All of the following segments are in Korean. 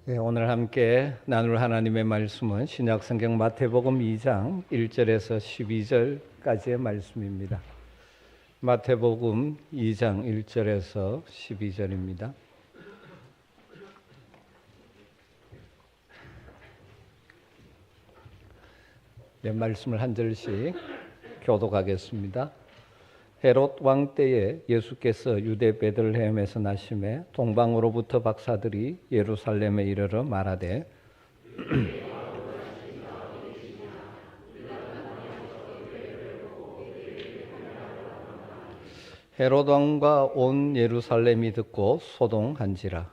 오늘 함께 나눌 하나님의 말씀은 신약성경 마태복음 2장 1절에서 12절까지의 말씀입니다. 마태복음 2장 1절에서 12절입니다. 말씀을 한 절씩 교독하겠습니다. 헤롯 왕 때에 예수께서 유대 베들레헴에서 나심에 동방으로부터 박사들이 예루살렘에 이르러 말하되 헤롯 왕과 온 예루살렘이 듣고 소동한지라.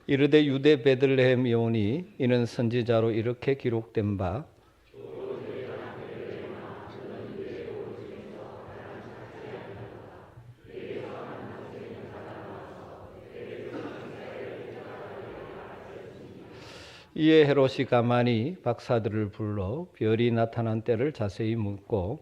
이르되 유대 베들레헴이오니 이는 선지자로 이렇게 기록된 바 이에 헤롯이 가만히 박사들을 불러 별이 나타난 때를 자세히 묻고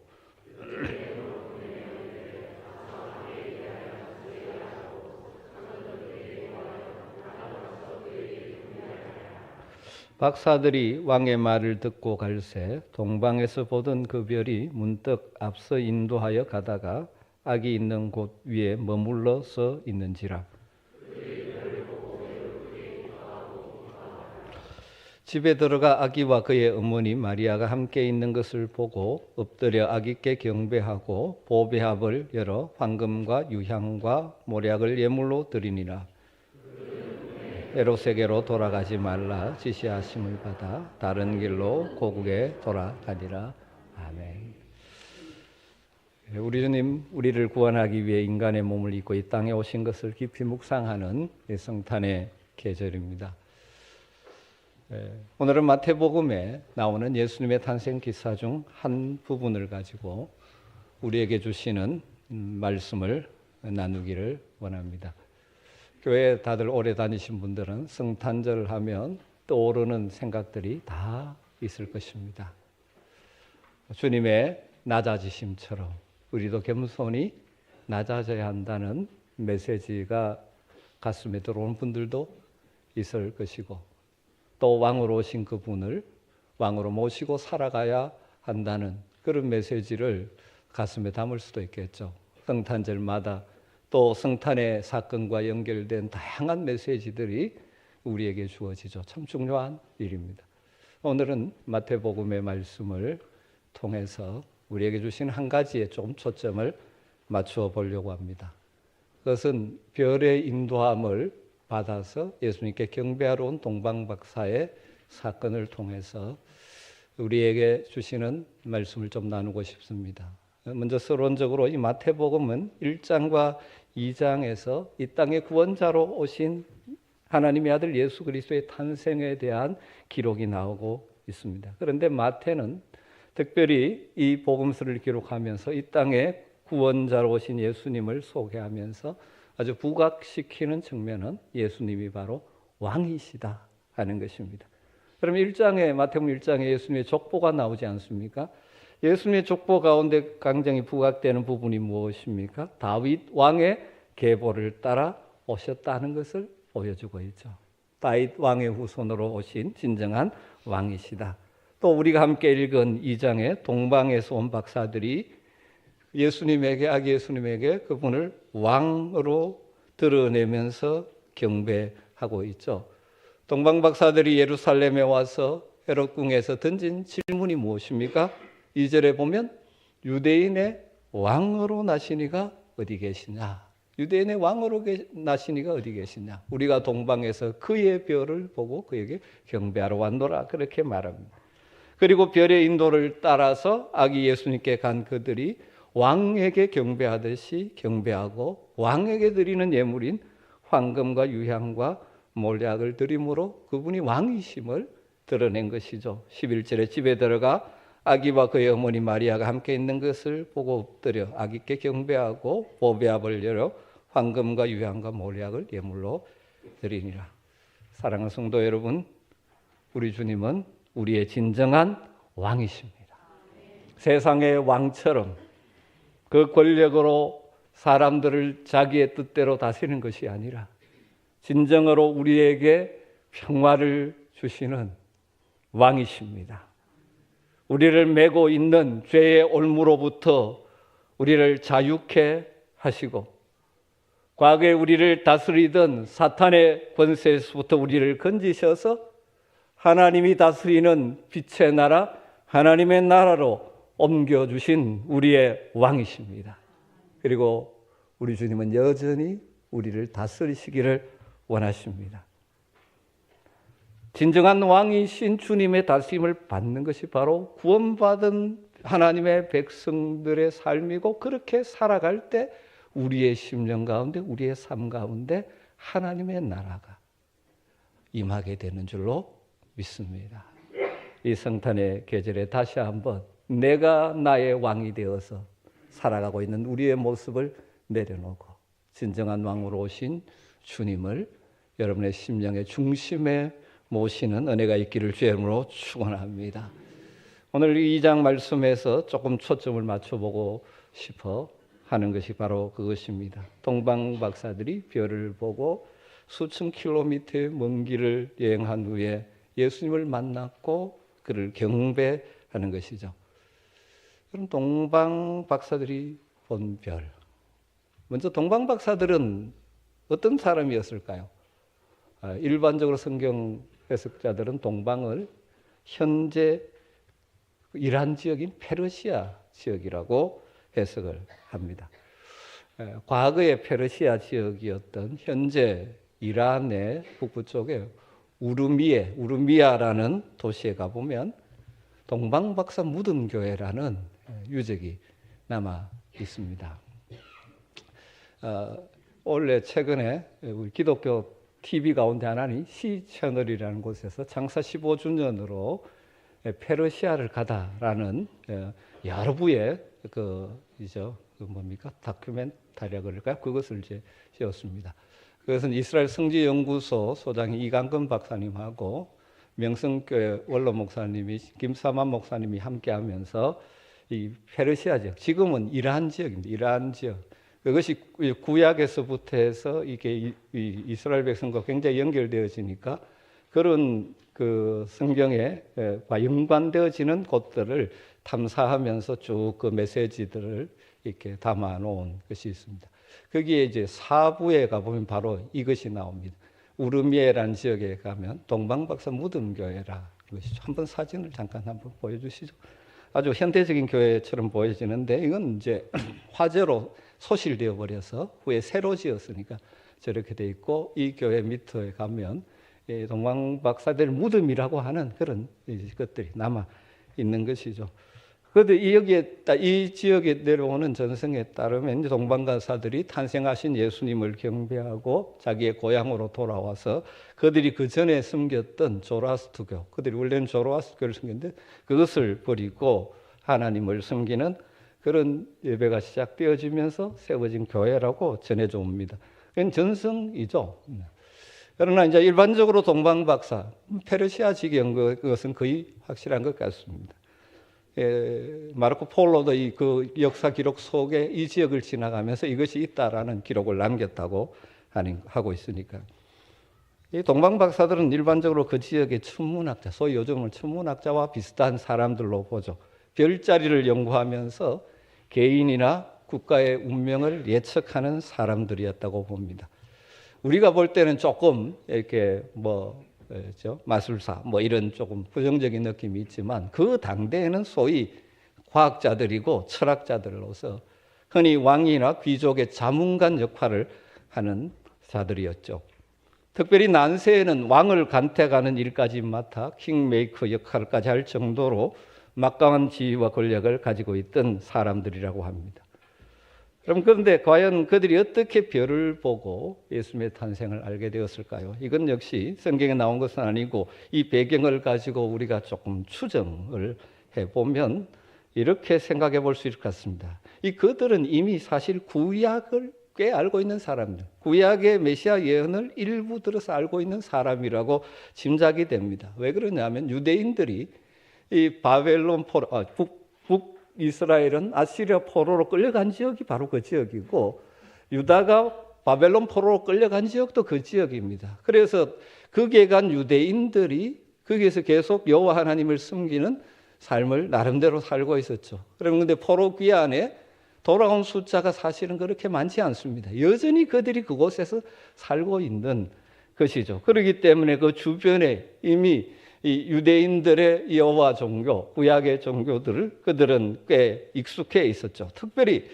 박사들이 왕의 말을 듣고 갈새 동방에서 보던 그 별이 문득 앞서 인도하여 가다가 악이 있는 곳 위에 머물러 서 있는지라. 집에 들어가 아기와 그의 어머니 마리아가 함께 있는 것을 보고 엎드려 아기께 경배하고 보배합을 열어 황금과 유향과 모략을 예물로 드리니라. 헤롯에게로 돌아가지 말라 지시하심을 받아 다른 길로 고국에 돌아가니라. 아멘. 우리 주님 우리를 구원하기 위해 인간의 몸을 입고 이 땅에 오신 것을 깊이 묵상하는 성탄의 계절입니다. 오늘은 마태복음에 나오는 예수님의 탄생 기사 중 한 부분을 가지고 우리에게 주시는 말씀을 나누기를 원합니다. 교회 다들 오래 다니신 분들은 성탄절 하면 떠오르는 생각들이 다 있을 것입니다. 주님의 낮아지심처럼 우리도 겸손히 낮아져야 한다는 메시지가 가슴에 들어오는 분들도 있을 것이고, 또 왕으로 오신 그분을 왕으로 모시고 살아가야 한다는 그런 메시지를 가슴에 담을 수도 있겠죠. 성탄절마다 또 성탄의 사건과 연결된 다양한 메시지들이 우리에게 주어지죠. 참 중요한 일입니다. 오늘은 마태복음의 말씀을 통해서 우리에게 주신 한 가지에 좀 초점을 맞추어 보려고 합니다. 그것은 별의 인도함을 받아서 예수님께 경배하러 온 동방박사의 사건을 통해서 우리에게 주시는 말씀을 좀 나누고 싶습니다. 먼저 서론적으로 이 마태복음은 1장과 2장에서 이 땅의 구원자로 오신 하나님의 아들 예수 그리스도의 탄생에 대한 기록이 나오고 있습니다. 그런데 마태는 특별히 이 복음서를 기록하면서 이 땅의 구원자로 오신 예수님을 소개하면서 아주 부각시키는 측면은 예수님이 바로 왕이시다 하는 것입니다. 그럼 마태복음 1장에 예수님의 족보가 나오지 않습니까? 예수님의 족보 가운데 굉장히 부각되는 부분이 무엇입니까? 다윗 왕의 계보를 따라 오셨다는 것을 보여주고 있죠. 다윗 왕의 후손으로 오신 진정한 왕이시다. 또 우리가 함께 읽은 2장에 동방에서 온 박사들이 아기 예수님에게 그분을 왕으로 드러내면서 경배하고 있죠. 동방 박사들이 예루살렘에 와서 헤롯 궁에서 던진 질문이 무엇입니까? 2절에 보면 유대인의 왕으로 나시니가 어디 계시냐? 유대인의 왕으로 나시니가 어디 계시냐? 우리가 동방에서 그의 별을 보고 그에게 경배하러 왔노라 그렇게 말합니다. 그리고 별의 인도를 따라서 아기 예수님께 간 그들이 왕에게 경배하듯이 경배하고 왕에게 드리는 예물인 황금과 유향과 몰약을 드림으로 그분이 왕이심을 드러낸 것이죠. 11절에 집에 들어가 아기와 그의 어머니 마리아가 함께 있는 것을 보고 엎드려 아기께 경배하고 보배합을 열어 황금과 유향과 몰약을 예물로 드리니라. 사랑하는 성도 여러분, 우리 주님은 우리의 진정한 왕이십니다. 세상의 왕처럼 그 권력으로 사람들을 자기의 뜻대로 다스리는 것이 아니라 진정으로 우리에게 평화를 주시는 왕이십니다. 우리를 메고 있는 죄의 올무로부터 우리를 자유케 하시고 과거에 우리를 다스리던 사탄의 권세에서부터 우리를 건지셔서 하나님이 다스리는 빛의 나라, 하나님의 나라로 옮겨주신 우리의 왕이십니다. 그리고 우리 주님은 여전히 우리를 다스리시기를 원하십니다. 진정한 왕이신 주님의 다스림을 받는 것이 바로 구원받은 하나님의 백성들의 삶이고, 그렇게 살아갈 때 우리의 심령 가운데, 우리의 삶 가운데 하나님의 나라가 임하게 되는 줄로 믿습니다. 이 성탄의 계절에 다시 한번 내가 나의 왕이 되어서 살아가고 있는 우리의 모습을 내려놓고 진정한 왕으로 오신 주님을 여러분의 심령의 중심에 모시는 은혜가 있기를 주의 이름으로 축원합니다. 오늘 이 2장 말씀에서 조금 초점을 맞춰보고 싶어 하는 것이 바로 그것입니다. 동방 박사들이 별을 보고 수천 킬로미터의 먼 길을 여행한 후에 예수님을 만났고 그를 경배하는 것이죠. 그럼 동방 박사들이 본 별, 먼저 동방 박사들은 어떤 사람이었을까요? 일반적으로 성경 해석자들은 동방을 현재 이란 지역인 페르시아 지역이라고 해석을 합니다. 과거의 페르시아 지역이었던 현재 이란의 북부 쪽에 우르미아라는 도시에 가보면 동방박사 무덤교회라는 유적이 남아 있습니다. 원래 최근에 우리 기독교 TV 가운데 하나는 시채널이라는 곳에서 장사 15주년으로 페르시아를 가다라는 여러 부의 다큐멘터리라 그럴까요? 그것을 이제 씌웠습니다. 그것은 이스라엘 성지연구소 소장 이강근 박사님하고 명성교회 원로 목사님이 김사만 목사님이 함께하면서 이 페르시아 지역, 지금은 이란 지역입니다. 이란 지역. 그것이 구약에서부터 해서 이게 이스라엘 백성과 굉장히 연결되어지니까 그런 그 성경에 연관되어지는 곳들을 탐사하면서 쭉 그 메시지들을 이렇게 담아 놓은 것이 있습니다. 거기에 이제 사부에 가보면 바로 이것이 나옵니다. 우르미에라는 지역에 가면 동방박사 무덤교회라 이것이죠. 한번 사진을 잠깐 한번 보여주시죠. 아주 현대적인 교회처럼 보여지는데 이건 이제 화재로 소실되어 버려서 후에 새로 지었으니까 저렇게 돼 있고, 이 교회 밑에 가면 동방박사들 무덤이라고 하는 그런 것들이 남아 있는 것이죠. 그런데 여기에 이 지역에 내려오는 전승에 따르면 이제 동방박사들이 탄생하신 예수님을 경배하고 자기의 고향으로 돌아와서 그들이 그 전에 숨겼던 조라스트교, 그들이 원래는 조라스트교를 숨겼는데 그것을 버리고 하나님을 섬기는 그런 예배가 시작되어지면서 세워진 교회라고 전해져 옵니다. 그건 전승이죠. 그러나 이제 일반적으로 동방박사, 페르시아 지경 그것은 거의 확실한 것 같습니다. 마르코 폴로도 그 역사 기록 속에 이 지역을 지나가면서 이것이 있다라는 기록을 남겼다고 하고 있으니까. 이 동방박사들은 일반적으로 그 지역의 천문학자, 소위 요즘은 천문학자와 비슷한 사람들로 보죠. 별자리를 연구하면서 개인이나 국가의 운명을 예측하는 사람들이었다고 봅니다. 우리가 볼 때는 조금 이렇게 마술사 이런 조금 부정적인 느낌이 있지만 그 당대에는 소위 과학자들이고 철학자들로서 흔히 왕이나 귀족의 자문관 역할을 하는 자들이었죠. 특별히 난세에는 왕을 간택하는 일까지 맡아 킹메이커 역할까지 할 정도로 막강한 지위와 권력을 가지고 있던 사람들이라고 합니다. 그런데 과연 그들이 어떻게 별을 보고 예수님의 탄생을 알게 되었을까요? 이건 역시 성경에 나온 것은 아니고 이 배경을 가지고 우리가 조금 추정을 해보면 이렇게 생각해 볼 수 있을 것 같습니다. 그들은 이미 사실 구약을 꽤 알고 있는 사람들, 구약의 메시아 예언을 일부 들어서 알고 있는 사람이라고 짐작이 됩니다. 왜 그러냐면 유대인들이 이 바벨론 이스라엘은 아시리아 포로로 끌려간 지역이 바로 그 지역이고 유다가 바벨론 포로로 끌려간 지역도 그 지역입니다. 그래서 거기에 간 유대인들이 거기에서 계속 여호와 하나님을 섬기는 삶을 나름대로 살고 있었죠. 그런데 포로 귀환에 돌아온 숫자가 사실은 그렇게 많지 않습니다. 여전히 그들이 그곳에서 살고 있는 것이죠. 그렇기 때문에 그 주변에 이미 이 유대인들의 여호와 종교, 구약의 종교들을 그들은 꽤 익숙해 있었죠. 특별히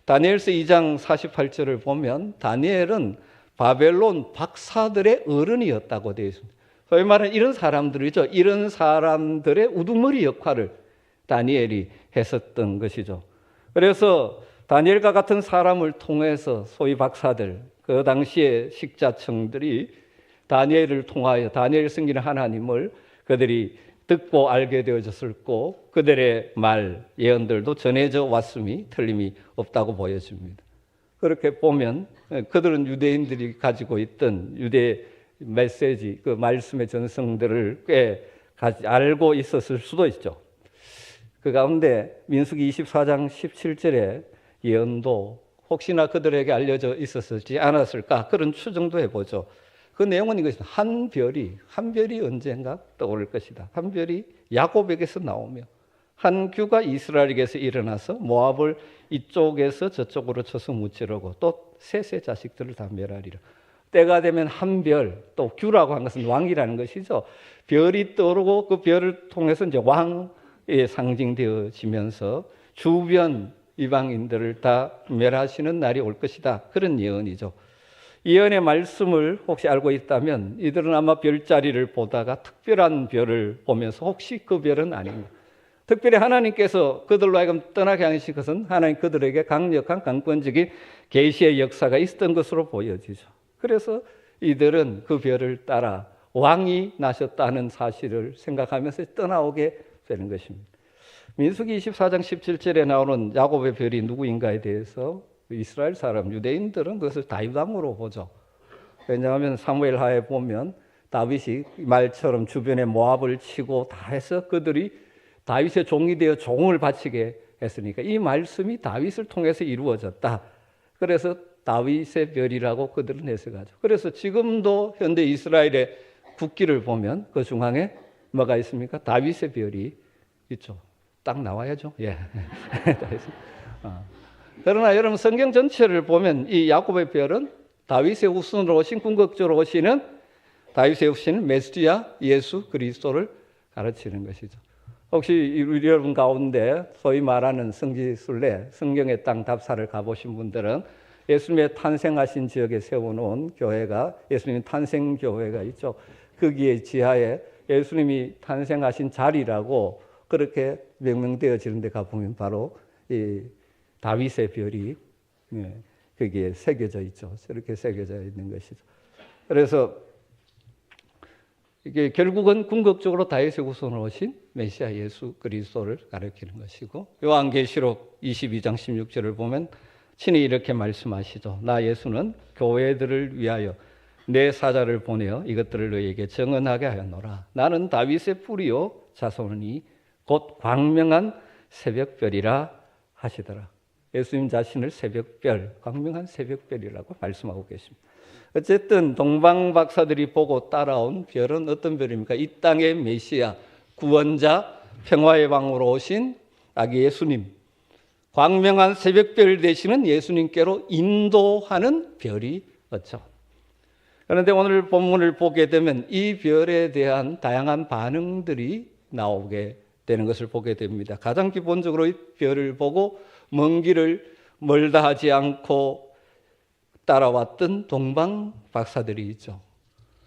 다니엘서 2장 48절을 보면 다니엘은 바벨론 박사들의 어른이었다고 되어 있습니다. 소위 말하는 이런 사람들이죠. 이런 사람들의 우두머리 역할을 다니엘이 했었던 것이죠. 그래서 다니엘과 같은 사람을 통해서 소위 박사들, 그 당시의 식자층들이 다니엘을 통하여 다니엘 섬기는 하나님을 그들이 듣고 알게 되어졌었고 그들의 말, 예언들도 전해져 왔음이 틀림이 없다고 보여집니다. 그렇게 보면 그들은 유대인들이 가지고 있던 유대 메시지, 그 말씀의 전성들을 꽤 알고 있었을 수도 있죠. 그 가운데 민수기 24장 17절의 예언도 혹시나 그들에게 알려져 있었을지 않았을까 그런 추정도 해보죠. 그 내용은 이것입니다. 한 별이 언젠가 떠오를 것이다. 한 별이 야곱에게서 나오며 한 규가 이스라엘에게서 일어나서 모압을 이쪽에서 저쪽으로 쳐서 무찌르고 또 셋의 자식들을 다 멸하리라. 때가 되면 한 별, 또 규라고 하는 것은 왕이라는 것이죠. 별이 떠오르고 그 별을 통해서 이제 왕에 상징되어지면서 주변 이방인들을 다 멸하시는 날이 올 것이다. 그런 예언이죠. 이 예언의 말씀을 혹시 알고 있다면 이들은 아마 별자리를 보다가 특별한 별을 보면서 혹시 그 별은 아닌가. 특별히 하나님께서 그들로 하여금 떠나게 하신 것은 하나님 그들에게 강력한 강권적인 계시의 역사가 있었던 것으로 보여지죠. 그래서 이들은 그 별을 따라 왕이 나셨다는 사실을 생각하면서 떠나오게 되는 것입니다. 민수기 24장 17절에 나오는 야곱의 별이 누구인가에 대해서 이스라엘 사람, 유대인들은 그것을 다윗왕으로 보죠. 왜냐하면 사무엘하에 보면 다윗이 말처럼 주변에 모압을 치고 다 해서 그들이 다윗의 종이 되어 종을 바치게 했으니까 이 말씀이 다윗을 통해서 이루어졌다. 그래서 다윗의 별이라고 그들은 해석하죠. 그래서 지금도 현대 이스라엘의 국기를 보면 그 중앙에 뭐가 있습니까? 다윗의 별이 있죠. 딱 나와야죠. 예. 그러나 여러분 성경 전체를 보면 이 야곱의 별은 다윗의 후손으로 오신 궁극적으로 오시는 다윗의 후손인 메시아 예수 그리스도를 가르치는 것이죠. 혹시 우리 여러분 가운데 소위 말하는 성지순례 성경의 땅 답사를 가보신 분들은 예수님의 탄생하신 지역에 세워놓은 교회가 예수님 탄생교회가 있죠. 거기에 지하에 예수님이 탄생하신 자리라고 그렇게 명명되어지는 데 가보면 바로 이 다윗의 별이 거기에 새겨져 있죠. 이렇게 새겨져 있는 것이죠. 그래서 이게 결국은 궁극적으로 다윗의 후손으로 오신 메시아 예수 그리스도를 가리키는 것이고 요한계시록 22장 16절을 보면 친히 이렇게 말씀하시죠. 나 예수는 교회들을 위하여 내 사자를 보내어 이것들을 너희에게 정언하게 하였노라. 나는 다윗의 뿌리요 자손이니 곧 광명한 새벽별이라 하시더라. 예수님 자신을 새벽별, 광명한 새벽별이라고 말씀하고 계십니다. 어쨌든 동방 박사들이 보고 따라온 별은 어떤 별입니까? 이 땅의 메시아, 구원자, 평화의 왕으로 오신 아기 예수님, 광명한 새벽별 되시는 예수님께로 인도하는 별이었죠. 그런데 오늘 본문을 보게 되면 이 별에 대한 다양한 반응들이 나오게 되는 것을 보게 됩니다. 가장 기본적으로 이 별을 보고 먼 길을 멀다 하지 않고 따라왔던 동방 박사들이 있죠.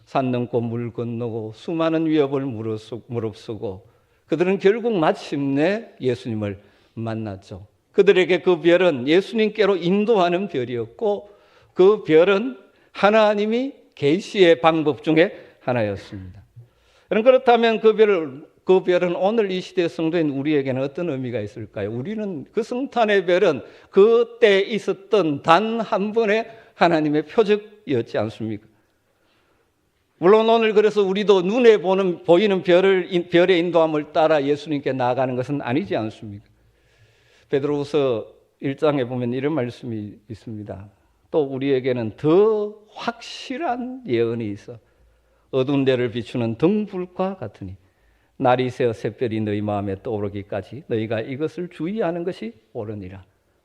산 넘고 물 건너고 수많은 위협을 무릅쓰고 그들은 결국 마침내 예수님을 만났죠. 그들에게 그 별은 예수님께로 인도하는 별이었고 그 별은 하나님이 계시의 방법 중에 하나였습니다. 그렇다면 그 별은 오늘 이 시대 성도인 우리에게는 어떤 의미가 있을까요? 우리는 그 성탄의 별은 그때 있었던 단 한 번의 하나님의 표적이었지 않습니까? 물론 오늘 그래서 우리도 눈에 보이는 별의 인도함을 따라 예수님께 나아가는 것은 아니지 않습니까? 베드로후서 1장에 보면 이런 말씀이 있습니다. 또 우리에게는 더 확실한 예언이 있어 어두운 데를 비추는 등불과 같으니 날이 새어 샛별이 너희 마음에 떠오르기까지 너희가 이것을 주의하는 것이 옳으니라.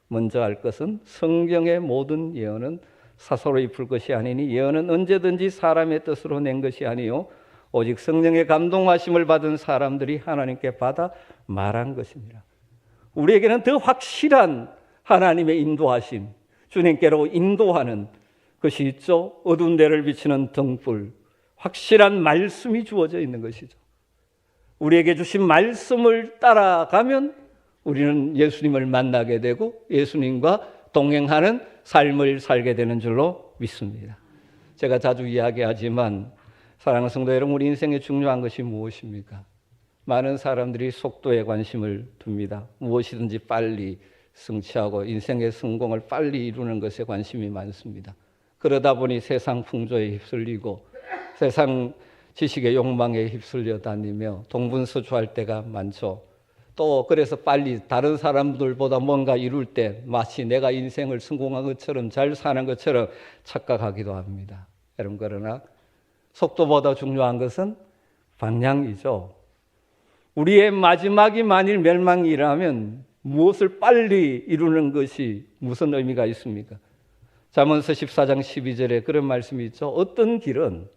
먼저 할 것은 성경의 모든 예언은 사소로 풀 것이 아니니 예언은 언제든지 사람의 뜻으로 낸 것이 아니요 오직 성령의 감동하심을 받은 사람들이 하나님께 받아 말한 것이니라. 우리에게는 더 확실한 하나님의 인도하심, 주님께로 인도하는 것이 있죠. 어두운 데를 비추는 등불, 확실한 말씀이 주어져 있는 것이죠. 우리에게 주신 말씀을 따라가면 우리는 예수님을 만나게 되고 예수님과 동행하는 삶을 살게 되는 줄로 믿습니다. 제가 자주 이야기하지만 사랑하는 성도 여러분, 우리 인생에 중요한 것이 무엇입니까? 많은 사람들이 속도에 관심을 둡니다. 무엇이든지 빨리 성취하고 인생의 성공을 빨리 이루는 것에 관심이 많습니다. 그러다 보니 세상 풍조에 휩쓸리고 세상 지식의 욕망에 휩쓸려 다니며 동분서주할 때가 많죠. 또 그래서 빨리 다른 사람들보다 뭔가 이룰 때 마치 내가 인생을 성공한 것처럼 잘 사는 것처럼 착각하기도 합니다. 여러분, 그러나 속도보다 중요한 것은 방향이죠. 우리의 마지막이 만일 멸망이라면 무엇을 빨리 이루는 것이 무슨 의미가 있습니까? 잠언서 14장 12절에 그런 말씀이 있죠. 어떤 길은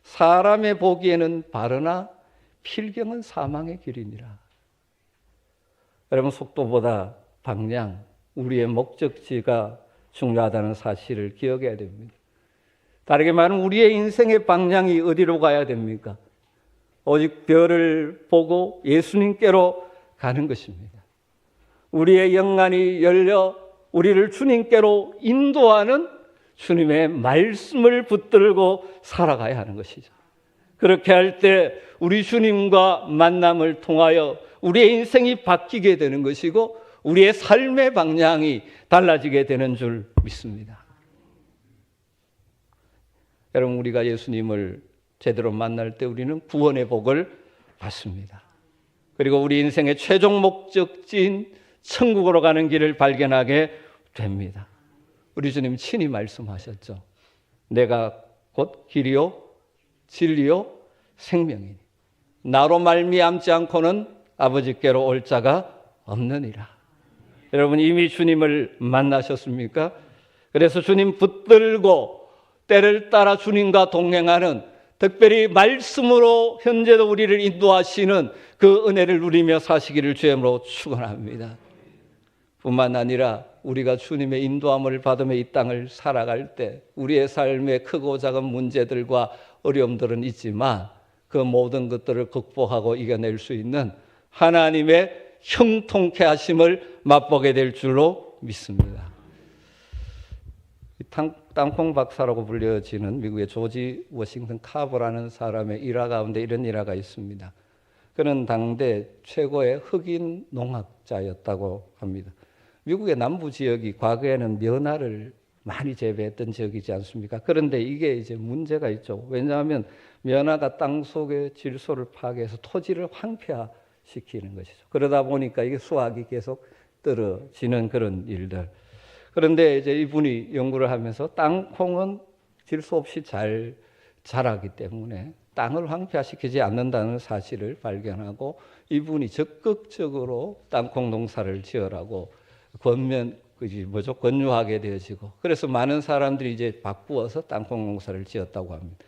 사람의 보기에는 바르나 필경은 사망의 길이니라. 여러분, 속도보다 방향, 우리의 목적지가 중요하다는 사실을 기억해야 됩니다. 다르게 말하면 우리의 인생의 방향이 어디로 가야 됩니까? 오직 별을 보고 예수님께로 가는 것입니다. 우리의 영안이 열려 우리를 주님께로 인도하는 주님의 말씀을 붙들고 살아가야 하는 것이죠. 그렇게 할 때 우리 주님과 만남을 통하여 우리의 인생이 바뀌게 되는 것이고 우리의 삶의 방향이 달라지게 되는 줄 믿습니다. 여러분, 우리가 예수님을 제대로 만날 때 우리는 구원의 복을 받습니다. 그리고 우리 인생의 최종 목적지인 천국으로 가는 길을 발견하게 됩니다. 우리 주님 친히 말씀하셨죠. 내가 곧 길이요 진리요 생명이니 나로 말미암지 않고는 아버지께로 올 자가 없느니라. 여러분, 이미 주님을 만나셨습니까? 그래서 주님 붙들고 때를 따라 주님과 동행하는, 특별히 말씀으로 현재도 우리를 인도하시는 그 은혜를 누리며 사시기를 주님으로 축원합니다. 뿐만 아니라 우리가 주님의 인도함을 받으며 이 땅을 살아갈 때 우리의 삶에 크고 작은 문제들과 어려움들은 있지만 그 모든 것들을 극복하고 이겨낼 수 있는 하나님의 형통케 하심을 맛보게 될 줄로 믿습니다. 땅콩 박사라고 불려지는 미국의 조지 워싱턴 카버라는 사람의 일화 가운데 이런 일화가 있습니다. 그는 당대 최고의 흑인 농학자였다고 합니다. 미국의 남부 지역이 과거에는 면화를 많이 재배했던 지역이지 않습니까? 그런데 이게 이제 문제가 있죠. 왜냐하면 면화가 땅 속의 질소를 파괴해서 토지를 황폐화시키는 것이죠. 그러다 보니까 이게 수확이 계속 떨어지는 그런 일들. 그런데 이제 이분이 연구를 하면서 땅콩은 질소 없이 잘 자라기 때문에 땅을 황폐화시키지 않는다는 사실을 발견하고 이분이 적극적으로 땅콩 농사를 지으라고 권유하게 되어지고, 그래서 많은 사람들이 이제 바꾸어서 땅콩 농사를 지었다고 합니다.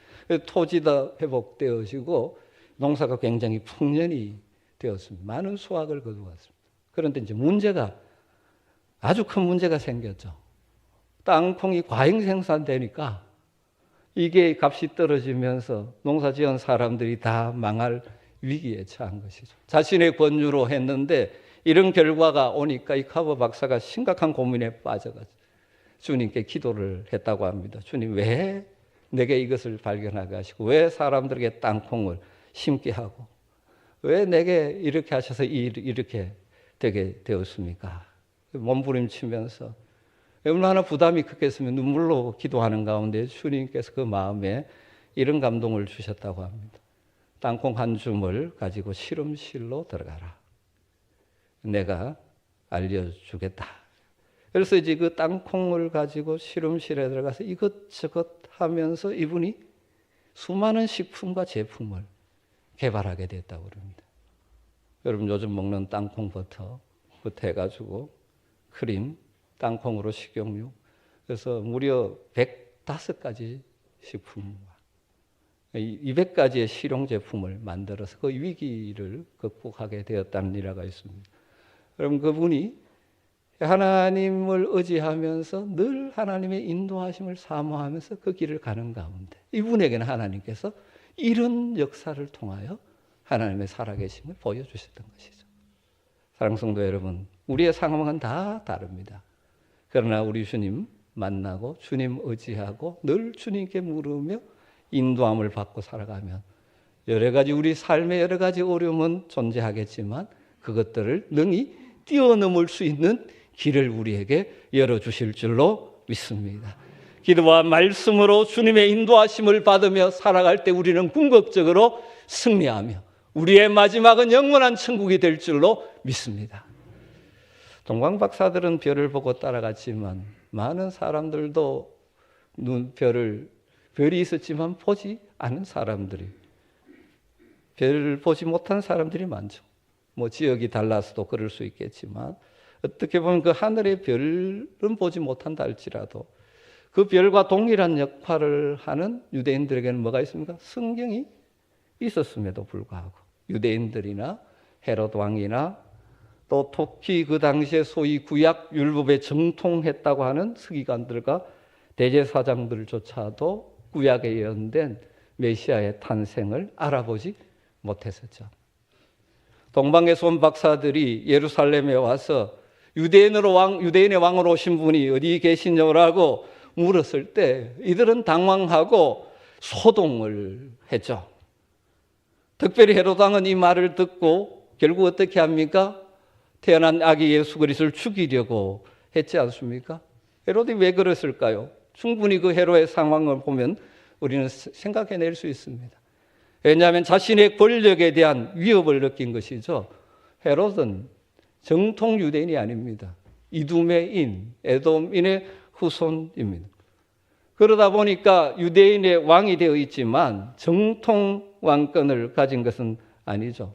토지도 회복되어지고 농사가 굉장히 풍년이 되었습니다. 많은 수확을 거두었습니다. 그런데 이제 아주 큰 문제가 생겼죠. 땅콩이 과잉 생산되니까 이게 값이 떨어지면서 농사 지은 사람들이 다 망할 위기에 처한 것이죠. 자신의 권유로 했는데 이런 결과가 오니까 이 카버 박사가 심각한 고민에 빠져가지고 주님께 기도를 했다고 합니다. 주님, 왜 내게 이것을 발견하게 하시고 왜 사람들에게 땅콩을 심게 하고 왜 내게 이렇게 하셔서 이렇게 되게 되었습니까? 몸부림치면서 얼마나 부담이 크겠으면 눈물로 기도하는 가운데 주님께서 그 마음에 이런 감동을 주셨다고 합니다. 땅콩 한 줌을 가지고 실험실로 들어가라. 내가 알려주겠다. 그래서 이제 그 땅콩을 가지고 실험실에 들어가서 이것저것 하면서 이분이 수많은 식품과 제품을 개발하게 됐다고 그럽니다. 여러분 요즘 먹는 땅콩 버터부터 해가지고 크림, 땅콩으로 식용유, 그래서 무려 105가지 식품, 200가지의 실용 제품을 만들어서 그 위기를 극복하게 되었다는 일화가 있습니다. 여러분 그분이 하나님을 의지하면서 늘 하나님의 인도하심을 사모하면서 그 길을 가는 가운데 이분에게는 하나님께서 이런 역사를 통하여 하나님의 살아계심을 보여주셨던 것이죠. 사랑하는 성도 여러분, 우리의 상황은 다 다릅니다. 그러나 우리 주님 만나고 주님 의지하고 늘 주님께 물으며 인도함을 받고 살아가면 여러 가지 우리 삶의 여러 가지 어려움은 존재하겠지만 그것들을 능히 뛰어넘을 수 있는 길을 우리에게 열어주실 줄로 믿습니다. 기도와 말씀으로 주님의 인도하심을 받으며 살아갈 때 우리는 궁극적으로 승리하며 우리의 마지막은 영원한 천국이 될 줄로 믿습니다. 동방 박사들은 별을 보고 따라갔지만 많은 사람들도 별이 있었지만 보지 않은 사람들이, 별을 보지 못한 사람들이 많죠. 지역이 달라서도 그럴 수 있겠지만 어떻게 보면 그 하늘의 별은 보지 못한다 할지라도 그 별과 동일한 역할을 하는 유대인들에게는 뭐가 있습니까? 성경이 있었음에도 불구하고 유대인들이나 헤롯 왕이나 또 특히 그 당시에 소위 구약 율법에 정통했다고 하는 서기관들과 대제사장들조차도 구약에 예언된 메시아의 탄생을 알아보지 못했었죠. 동방에서 온 박사들이 예루살렘에 와서 유대인의 왕으로 오신 분이 어디 계시냐고 물었을 때 이들은 당황하고 소동을 했죠. 특별히 헤롯 왕은 이 말을 듣고 결국 어떻게 합니까? 태어난 아기 예수 그리스도를 죽이려고 했지 않습니까? 헤롯이 왜 그랬을까요? 충분히 그 헤롯의 상황을 보면 우리는 생각해낼 수 있습니다. 왜냐하면 자신의 권력에 대한 위협을 느낀 것이죠. 헤롯은 정통 유대인이 아닙니다. 이두메인, 에돔인의 후손입니다. 그러다 보니까 유대인의 왕이 되어 있지만 정통 왕권을 가진 것은 아니죠.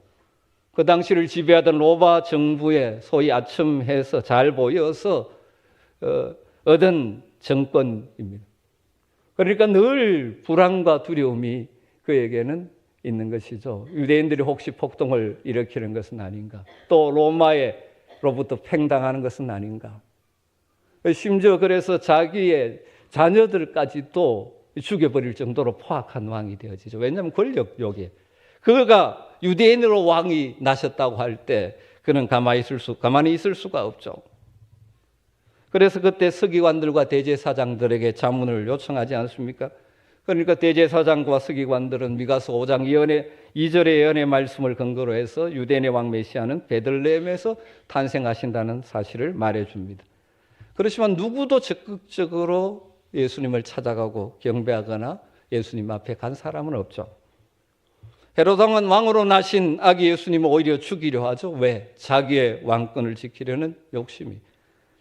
그 당시를 지배하던 로마 정부의 소위 아첨해서 잘 보여서 얻은 정권입니다. 그러니까 늘 불안과 두려움이 그에게는 있는 것이죠. 유대인들이 혹시 폭동을 일으키는 것은 아닌가? 또 로마로부터 팽당하는 것은 아닌가? 심지어 그래서 자기의 자녀들까지도 죽여버릴 정도로 포악한 왕이 되어지죠. 왜냐하면 권력욕에. 그가 유대인으로 왕이 나셨다고 할 때 그는 가만히 있을 수가 없죠. 그래서 그때 서기관들과 대제사장들에게 자문을 요청하지 않습니까? 그러니까 대제사장과 서기관들은 미가서 5장 2절의 예언의 말씀을 근거로 해서 유대인의 왕 메시아는 베들레헴에서 탄생하신다는 사실을 말해줍니다. 그렇지만 누구도 적극적으로 예수님을 찾아가고 경배하거나 예수님 앞에 간 사람은 없죠. 헤롯 왕은 왕으로 나신 아기 예수님을 오히려 죽이려 하죠. 왜? 자기의 왕권을 지키려는 욕심이.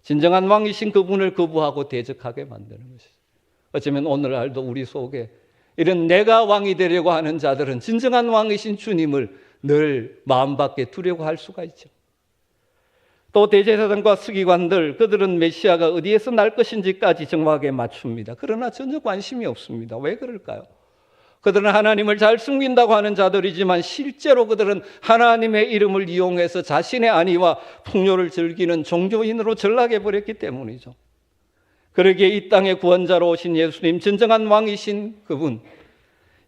진정한 왕이신 그분을 거부하고 대적하게 만드는 것이죠. 어쩌면 오늘날도 우리 속에 이런 내가 왕이 되려고 하는 자들은 진정한 왕이신 주님을 늘 마음밖에 두려고 할 수가 있죠. 또 대제사장과 서기관들, 그들은 메시아가 어디에서 날 것인지까지 정확하게 맞춥니다. 그러나 전혀 관심이 없습니다. 왜 그럴까요? 그들은 하나님을 잘 숨긴다고 하는 자들이지만 실제로 그들은 하나님의 이름을 이용해서 자신의 안위와 풍요를 즐기는 종교인으로 전락해버렸기 때문이죠. 그러기에 이 땅의 구원자로 오신 예수님, 진정한 왕이신 그분,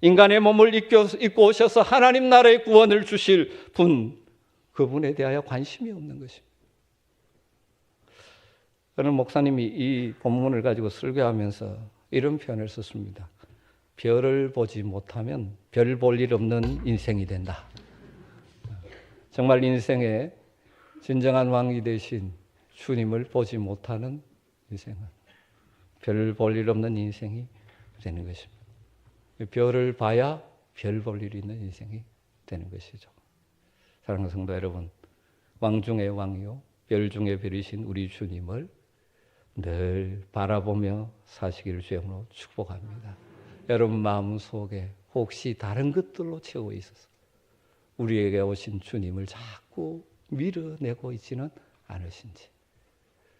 인간의 몸을 입고 오셔서 하나님 나라의 구원을 주실 분, 그분에 대하여 관심이 없는 것입니다. 저는 목사님이 이 본문을 가지고 설교하면서 이런 표현을 썼습니다. 별을 보지 못하면 별 볼 일 없는 인생이 된다. 정말 인생의 진정한 왕이 되신 주님을 보지 못하는 인생은 별 볼 일 없는 인생이 되는 것입니다. 별을 봐야 별 볼 일 있는 인생이 되는 것이죠. 사랑하는 성도 여러분, 왕 중의 왕이요 별 중에 별이신 우리 주님을 늘 바라보며 사시기를 주님으로 축복합니다. 여러분 마음속에 혹시 다른 것들로 채워 있어서 우리에게 오신 주님을 자꾸 밀어내고 있지는 않으신지,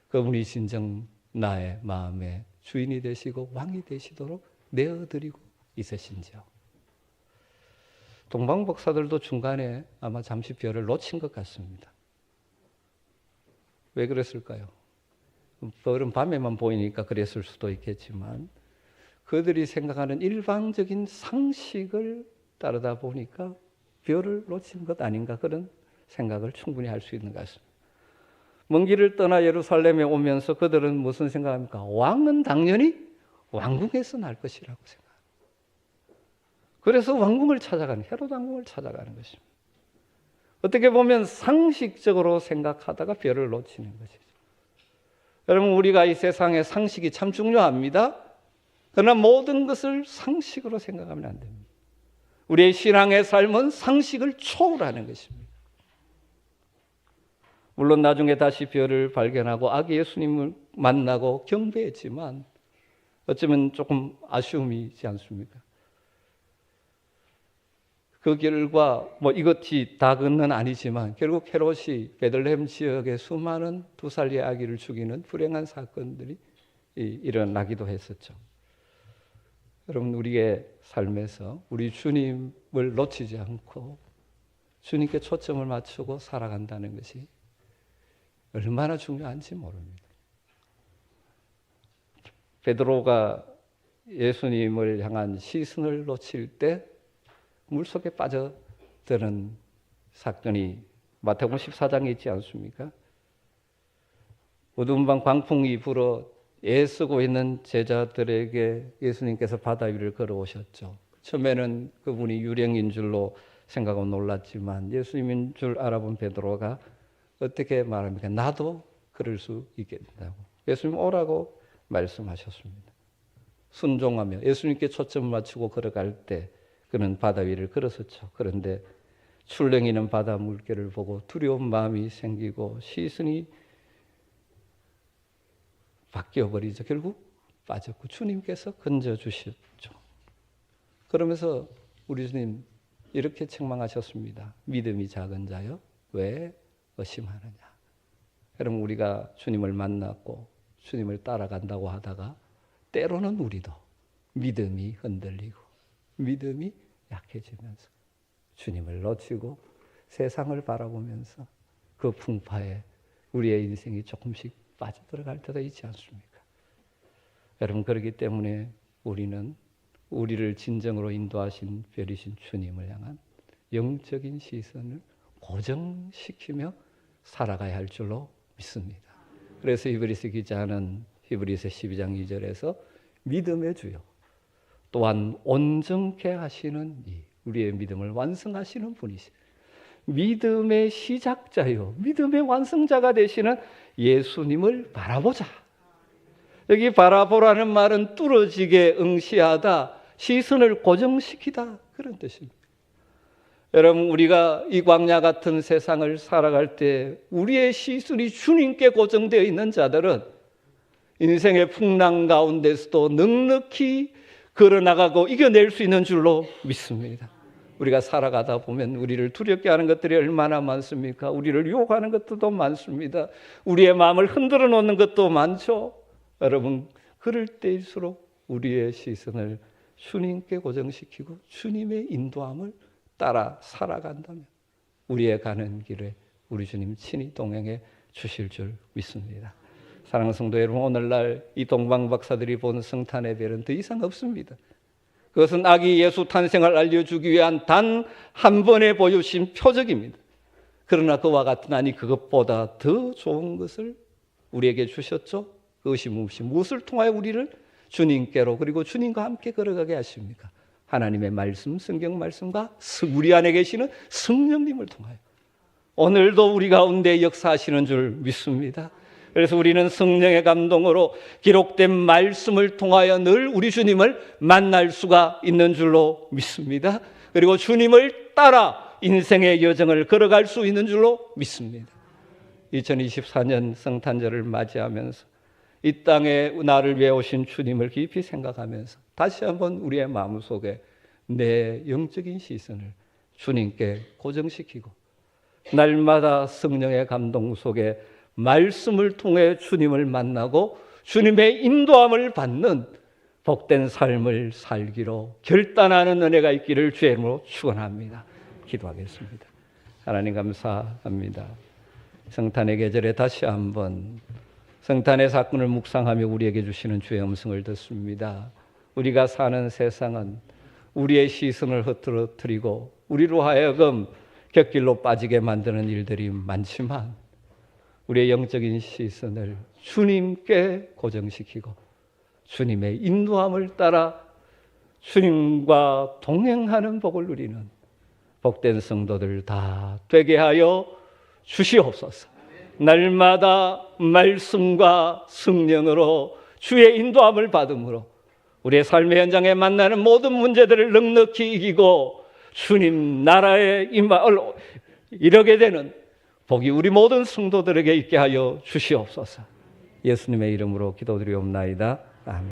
그분이 진정 나의 마음의 주인이 되시고 왕이 되시도록 내어드리고 있으신지요. 동방박사들도 중간에 아마 잠시 별을 놓친 것 같습니다. 왜 그랬을까요? 별은 밤에만 보이니까 그랬을 수도 있겠지만 그들이 생각하는 일방적인 상식을 따르다 보니까 별을 놓친 것 아닌가, 그런 생각을 충분히 할 수 있는 것 같습니다. 먼 길을 떠나 예루살렘에 오면서 그들은 무슨 생각합니까? 왕은 당연히 왕궁에서 날 것이라고 생각합니다. 그래서 왕궁을 찾아가는, 헤롯 왕궁을 찾아가는 것입니다. 어떻게 보면 상식적으로 생각하다가 별을 놓치는 것이죠. 여러분, 우리가 이 세상에 상식이 참 중요합니다. 그러나 모든 것을 상식으로 생각하면 안 됩니다. 우리의 신앙의 삶은 상식을 초월하는 것입니다. 물론 나중에 다시 별을 발견하고 아기 예수님을 만나고 경배했지만 어쩌면 조금 아쉬움이지 않습니까? 그 결과 이것이 다 그는 아니지만 결국 헤롯이 베들레헴 지역의 수많은 2살의 아기를 죽이는 불행한 사건들이 일어나기도 했었죠. 여러분, 우리의 삶에서 우리 주님을 놓치지 않고 주님께 초점을 맞추고 살아간다는 것이 얼마나 중요한지 모릅니다. 베드로가 예수님을 향한 시선을 놓칠 때 물속에 빠져드는 사건이 마태복음 14장에 있지 않습니까? 어두운 밤 광풍이 불어 애쓰고 있는 제자들에게 예수님께서 바다 위를 걸어오셨죠. 처음에는 그분이 유령인 줄로 생각하고 놀랐지만 예수님인 줄 알아본 베드로가 어떻게 말합니까? 나도 그럴 수 있겠다고. 예수님 오라고 말씀하셨습니다. 순종하며 예수님께 초점을 맞추고 걸어갈 때 그는 바다 위를 걸었었죠. 그런데 출렁이는 바다 물결을 보고 두려운 마음이 생기고 시선이 바뀌어버리죠. 결국 빠졌고 주님께서 건져주셨죠. 그러면서 우리 주님 이렇게 책망하셨습니다. 믿음이 작은 자여 왜 의심하느냐. 여러분, 우리가 주님을 만났고 주님을 따라간다고 하다가 때로는 우리도 믿음이 흔들리고 믿음이 약해지면서 주님을 놓치고 세상을 바라보면서 그 풍파에 우리의 인생이 조금씩 빠져들어갈 때도 있지 않습니까? 여러분, 그렇기 때문에 우리는 우리를 진정으로 인도하신 별이신 주님을 향한 영적인 시선을 고정시키며 살아가야 할 줄로 믿습니다. 그래서 히브리서 기자는 히브리서 12장 2절에서 믿음의 주요 또한 온전케 하시는 이 우리의 믿음을 완성하시는 분이시 믿음의 시작자요 믿음의 완성자가 되시는 예수님을 바라보자. 여기 바라보라는 말은 뚫어지게 응시하다, 시선을 고정시키다, 그런 뜻입니다. 여러분, 우리가 이 광야 같은 세상을 살아갈 때 우리의 시선이 주님께 고정되어 있는 자들은 인생의 풍랑 가운데서도 넉넉히 걸어나가고 이겨낼 수 있는 줄로 믿습니다. 우리가 살아가다 보면 우리를 두렵게 하는 것들이 얼마나 많습니까? 우리를 유혹하는 것도 많습니다. 우리의 마음을 흔들어 놓는 것도 많죠. 여러분, 그럴 때일수록 우리의 시선을 주님께 고정시키고 주님의 인도함을 따라 살아간다면 우리의 가는 길에 우리 주님 친히 동행해 주실 줄 믿습니다. 사랑하는 성도 여러분, 오늘날 이 동방박사들이 본 성탄의 별은 더 이상 없습니다. 그것은 아기 예수 탄생을 알려주기 위한 단 한 번에 보여주신 표적입니다. 그러나 그와 같은 아니 그것보다 더 좋은 것을 우리에게 주셨죠. 그것이 무엇을 통하여 우리를 주님께로 그리고 주님과 함께 걸어가게 하십니까? 하나님의 말씀, 성경 말씀과 우리 안에 계시는 성령님을 통하여 오늘도 우리 가운데 역사하시는 줄 믿습니다. 그래서 우리는 성령의 감동으로 기록된 말씀을 통하여 늘 우리 주님을 만날 수가 있는 줄로 믿습니다. 그리고 주님을 따라 인생의 여정을 걸어갈 수 있는 줄로 믿습니다. 2024년 성탄절을 맞이하면서 이 땅에 나를 위해 오신 주님을 깊이 생각하면서 다시 한번 우리의 마음속에 내 영적인 시선을 주님께 고정시키고 날마다 성령의 감동 속에 말씀을 통해 주님을 만나고 주님의 인도함을 받는 복된 삶을 살기로 결단하는 은혜가 있기를 주의 이름으로 축원합니다. 기도하겠습니다. 하나님 감사합니다. 성탄의 계절에 다시 한번 성탄의 사건을 묵상하며 우리에게 주시는 주의 음성을 듣습니다. 우리가 사는 세상은 우리의 시선을 흐트러뜨리고 우리로 하여금 곁길로 빠지게 만드는 일들이 많지만 우리의 영적인 시선을 주님께 고정시키고 주님의 인도함을 따라 주님과 동행하는 복을 누리는 복된 성도들 다 되게 하여 주시옵소서. 날마다 말씀과 성령으로 주의 인도함을 받음으로 우리의 삶의 현장에 만나는 모든 문제들을 넉넉히 이기고 주님 나라의 임함을 이루게 되는 복이 우리 모든 성도들에게 있게 하여 주시옵소서. 예수님의 이름으로 기도드리옵나이다. 아멘.